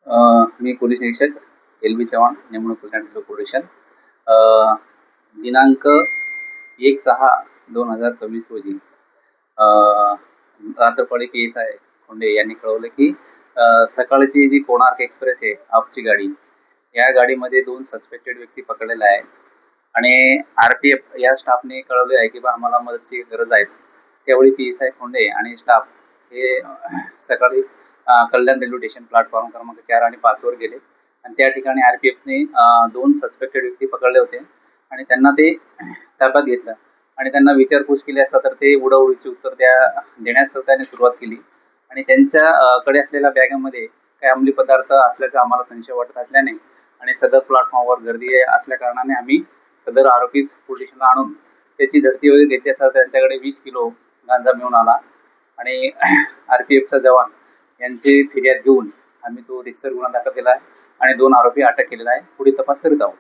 मी police निरीक्षक LB Chavan, नेमणूक police station, दिनांक 1/6/2026 रोजी रात्रपाळी PSI खोंडे यांनी कळवलं की सकाळची जी कोणार्क एक्सप्रेस आहे आपची गाडी, या गाडीमध्ये 2 सस्पेक्टेड व्यक्ती पकडलेले आहे आणि RPF या स्टाफने कळवले आहे की बा आम्हाला मदतीची गरज आहे. त्यावेळी PSI खोंडे आणि स्टाफ हे सकाळी कल्याण रेल्वे स्टेशन प्लॅटफॉर्म क्रमांक 4 आणि 5 वर गेले आणि त्या ठिकाणी RPFने 2 सस्पेक्टेड व्यक्ती पकडले होते आणि त्यांना ते ताब्यात घेतलं आणि त्यांना विचारपूस केली असता तर ते उडवडीचे उत्तर देण्यास त्यांनी सुरुवात केली आणि त्यांच्या कडे असलेल्या बॅगेमध्ये काही अंमली पदार्थ असल्याचा आम्हाला संशय वाटत असल्याने आणि सदर प्लॅटफॉर्मवर गर्दी असल्या कारणाने आम्ही सदर आरोपीस पोलीस स्टेशनला आणून त्याची झडती वगैरे घेतली असता त्यांच्याकडे 20 किलो गांजा मिळून आला आणि RPFचा जवान यांची फिर्याद घेऊन आम्ही तो रितसर गुन्हा दाखल केला आहे आणि 2 आरोपी अटक केलेला आहे. पुढील तपास करीत आहोत.